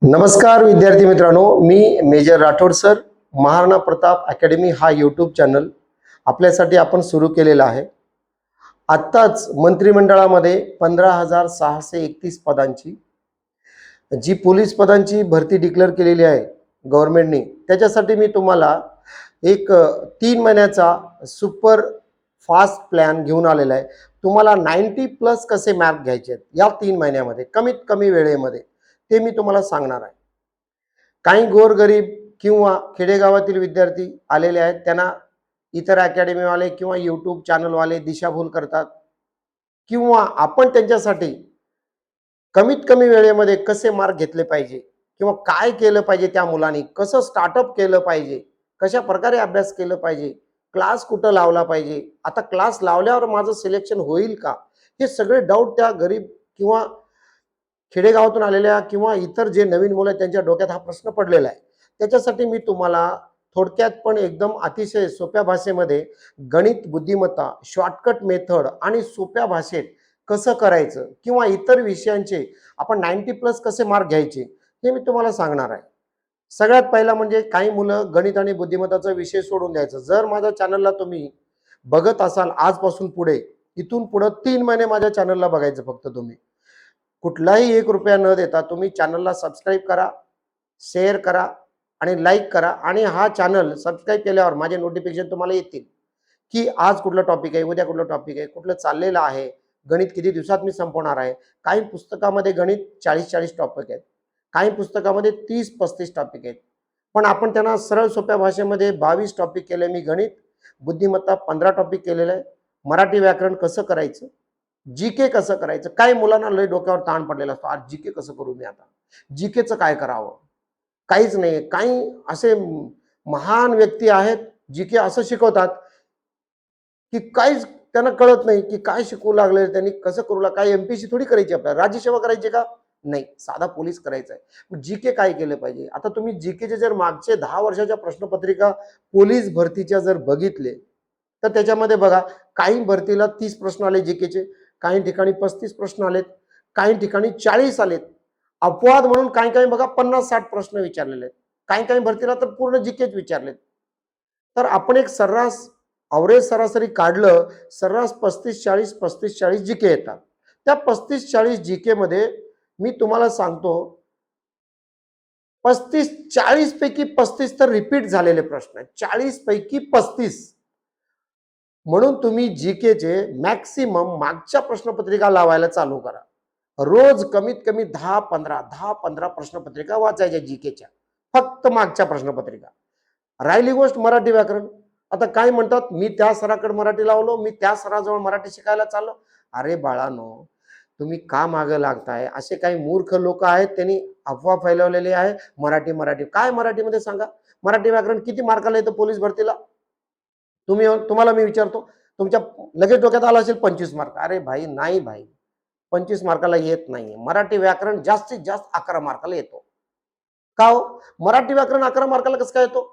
नमस्कार विद्यार्थी मित्रांनो, मी major Rathod sir. Maharana Pratap academy हा यूट्यूब चॅनल आपल्यासाठी आपण सुरू केलेला आहे. आत्ताच मंत्रिमंडळामध्ये 15,631 पदांची जी पोलीस पदांची भरती डिक्लेअर केलेली आहे गव्हर्नमेंटने, त्याच्यासाठी मी तुम्हाला एक 3 महिन्याचा सुपर फास्ट प्लॅन घेऊन आलेला आहे. तुम्हाला 90+ कसे मार्क घ्यायचे आहेत या 3 महिन्यामध्ये कमीत कमी वेळेमध्ये, ते मी तुम्हाला सांगणार आहे. काही गोरगरीब किंवा खेडेगावातील विद्यार्थी आलेले आहेत, त्यांना इतर अकॅडमीवाले किंवा यूट्यूब चॅनलवाले दिशाभूल करतात, किंवा आपण त्यांच्यासाठी कमीत कमी वेळेमध्ये कसे मार्क घेतले पाहिजे किंवा काय केलं पाहिजे, त्या मुलांनी कसं स्टार्टअप केलं पाहिजे, कशा प्रकारे अभ्यास केलं पाहिजे, क्लास कुठं लावला पाहिजे, आता क्लास लावल्यावर माझं सिलेक्शन होईल का, हे सगळे डाऊट त्या गरीब किंवा खेडेगावातून आलेल्या किंवा इतर जे नवीन मुलं आहेत त्यांच्या डोक्यात हा प्रश्न पडलेला आहे. त्याच्यासाठी मी तुम्हाला थोडक्यात पण एकदम अतिशय सोप्या भाषेमध्ये गणित बुद्धिमत्ता, शॉर्टकट मेथड आणि सोप्या भाषेत कसं करायचं किंवा इतर विषयांचे आपण 90+ कसे मार्क घ्यायचे, हे मी तुम्हाला सांगणार आहे. सगळ्यात पहिला म्हणजे काही मुलं गणित आणि बुद्धिमत्ताचा विषय सोडून द्यायचं. जर माझ्या चॅनलला तुम्ही बघत असाल आजपासून पुढे, इथून पुढे 3 महिने माझ्या चॅनलला बघायचं फक्त तुम्ही. कुठलाही 1 रुपया न देता तुम्ही चॅनलला सबस्क्राईब करा, शेअर करा आणि लाईक करा. आणि हा चॅनल सबस्क्राईब केल्यावर माझे नोटिफिकेशन तुम्हाला येतील की आज कुठलं टॉपिक आहे, उद्या कुठलं टॉपिक आहे, कुठलं चाललेलं आहे, गणित किती दिवसात मी संपवणार आहे. काही पुस्तकामध्ये गणित 40-40 टॉपिक आहेत, काही पुस्तकामध्ये 30-35 टॉपिक आहेत, पण आपण त्यांना सरळ सोप्या भाषेमध्ये 22 टॉपिक केले. मी गणित बुद्धिमत्ता 15 टॉपिक केलेलं आहे. मराठी व्याकरण कसं करायचं, जीके कसं करायचं. काही मुलांना लय डोक्यावर ताण पडलेला असतो, आज जीके कसं करू मी, आता जीकेचं काय करावं, काहीच नाही. काही असे महान व्यक्ती आहेत जीके असं शिकवतात की काहीच त्यांना कळत नाही की काय शिकवू लागले त्यांनी, कसं करू लागले. काय एमपीसी थोडी करायची, आपल्याला राज्यसेवा करायची का, नाही, साधा पोलीस करायचा आहे. जीके काय केलं पाहिजे. आता तुम्ही जीकेचे जर मागचे 10 वर्षाच्या प्रश्नपत्रिका पोलीस भरतीच्या जर बघितले तर त्याच्यामध्ये बघा, काही भरतीला 30 प्रश्न आले जीकेचे, काही ठिकाणी 35 प्रश्न आलेत, काही ठिकाणी 40 आलेत. अपवाद म्हणून काही काही बघा 50-60 प्रश्न विचारलेले आहेत. काही काही भरतीला तर पूर्ण जीकेच विचारलेत. तर आपण एक सर्रास अवरेज सरासरी काढलं, सर्रास 35-40 जीके येतात. त्या 35-40 जीके मध्ये मी तुम्हाला सांगतो, 35-40 पैकी 35 तर रिपीट झालेले प्रश्न आहेत, 40 पैकी 35. म्हणून तुम्ही जीकेचे मॅक्सिमम मागच्या प्रश्नपत्रिका लावायला चालू करा. रोज कमीत कमी 10-15 प्रश्नपत्रिका वाचायच्या जीकेच्या, फक्त मागच्या प्रश्नपत्रिका. राहिली गोष्ट मराठी व्याकरण. आता काय म्हणतात, मी त्या सराकडे मराठी लावलो, मी त्या सराजवळ मराठी शिकायला चाललो. अरे बाळानो, तुम्ही का मागे लागताय. असे काही मूर्ख लोक आहेत, त्यांनी अफवा फैलवलेली आहे. मराठी मराठी काय, मराठीमध्ये सांगा, मराठी व्याकरण किती मार्काला येतं पोलीस भरतीला. तुम्हाला मी विचारतो, तुमच्या लगेच डोक्यात आला असेल 25 मार्क. अरे भाई, नाही भाई, 25 मार्काला येत नाही. मराठी व्याकरण जास्तीत जास्त 11 मार्काला येतो. का हो, मराठी व्याकरण 11 मार्काला कसं काय येतो.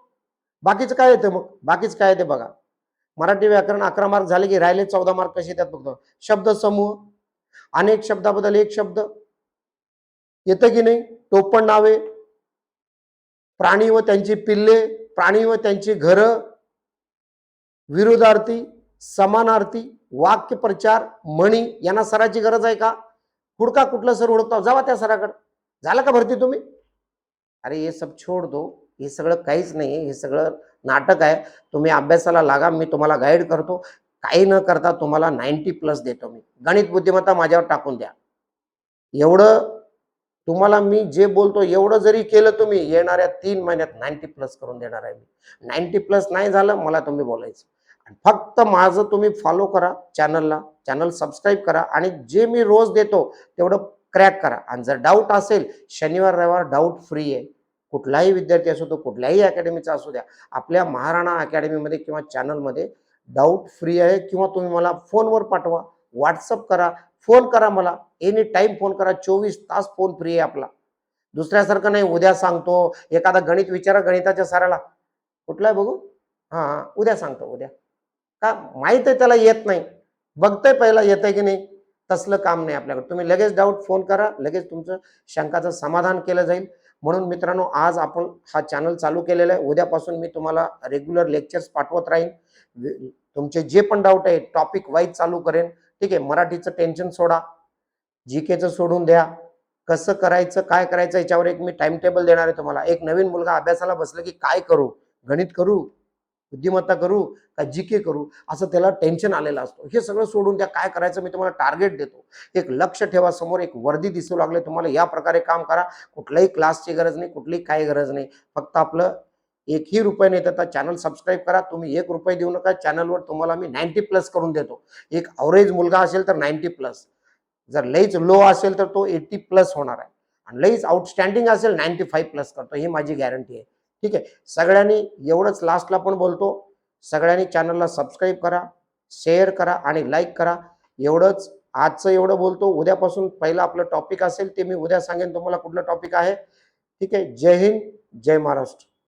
बाकीचं काय येतं मग, बाकीचं काय येते बघा. मराठी व्याकरण 11 मार्क झाले की राहिले 14 मार्क कसे येतात बघतो. शब्द समूह, अनेक शब्दाबद्दल एक शब्द येतं की नाही, टोपण नावे, प्राणी व त्यांची पिल्ले, प्राणी व त्यांची घरं, विरोधार्थी, समानार्थी, वाक्य प्रचार, म्हणी, यांना सराची गरज आहे का. हुडका, कुठलं सर हुडकता, जावा त्या सराकडे. झालं का भरती तुम्ही. अरे ये सब छोड़ दो, हे सगळं काहीच नाही, हे सगळं नाटक आहे. तुम्ही अभ्यासाला लागा, मी तुम्हाला गाईड करतो. काही न करता तुम्हाला 90+ देतो मी. गणित बुद्धिमत्ता माझ्यावर टाकून द्या. एवढं तुम्हाला मी जे बोलतो, एवढं जरी केलं तुम्ही, येणाऱ्या 3 महिन्यात 90+ करून देणार आहे मी. 90+ नाही झालं, मला तुम्ही बोलायचं. फक्त माझं तुम्ही फॉलो करा चॅनलला, चॅनल सबस्क्राईब करा आणि जे मी रोज देतो तेवढं क्रॅक करा. आणि जर डाऊट असेल, शनिवार रविवार डाऊट फ्री आहे. कुठलाही विद्यार्थी असो, तो कुठल्याही अकॅडमीचा असू द्या, आपल्या महाराणा अकॅडमीमध्ये किंवा चॅनलमध्ये डाऊट फ्री आहे. किंवा तुम्ही मला फोनवर पाठवा, व्हॉट्सअप करा, फोन करा, मला एनी टाइम फोन करा. 24 तास फोन फ्री आहे आपला. दुसऱ्यासारखं नाही, उद्या सांगतो, एखादा गणित विचारा गणिताच्या सराला, कुठला आहे बघू, हां उद्या सांगतो, उद्या. का माहित आहे त्याला येत नाही, बघतोय पहिला येतंय की नाही. तसलं काम नाही आपल्याकडे. तुम्ही लगेच डाऊट फोन करा, लगेच तुमचं शंकाचं समाधान केलं जाईल. म्हणून मित्रांनो, आज आपण हा चॅनल चालू केलेला आहे. उद्यापासून मी तुम्हाला रेग्युलर लेक्चर्स पाठवत राहीन. तुमचे जे पण डाऊट आहे टॉपिक वाईज चालू करेन. ठीक आहे. मराठीचं टेन्शन सोडा, जीकेचं सोडून द्या. कसं करायचं, काय करायचं याच्यावर एक मी टाइम टेबल देणार आहे तुम्हाला. एक नवीन मुलगा अभ्यासाला बसला की काय करू, गणित करू, बुद्धिमत्ता करू का जीके करू, असं त्याला टेन्शन आलेलं असतो. हे सगळं सोडून द्या. काय करायचं मी तुम्हाला टार्गेट देतो. एक लक्ष ठेवा समोर, एक वर्दी दिसू लागले तुम्हाला, या प्रकारे काम करा. कुठल्याही क्लासची गरज नाही, कुठलीही काही गरज नाही. फक्त आपलं एकही रुपये नाही देता चॅनल सबस्क्राईब करा. तुम्ही ₹1 देऊ नका. चॅनलवर तुम्हाला मी 90+ करून देतो. एक ॲव्हरेज मुलगा असेल तर 90+, जर लईच लो असेल तर तो 80+ होणार आहे, आणि लईच आउटस्टँडिंग असेल 95+ करतो. ही माझी गॅरंटी आहे. ठीक आहे. सगळ्यांनी एवढंच लास्टला पण बोलतो, सगळ्यांनी चॅनलला सबस्क्राईब करा, शेअर करा आणि लाईक करा. एवढंच आजचं एवढं बोलतो. उद्यापासून पहिलं आपलं टॉपिक असेल ते मी उद्या सांगेन तुम्हाला कुठलं टॉपिक आहे. ठीक आहे. जय हिंद, जय महाराष्ट्र.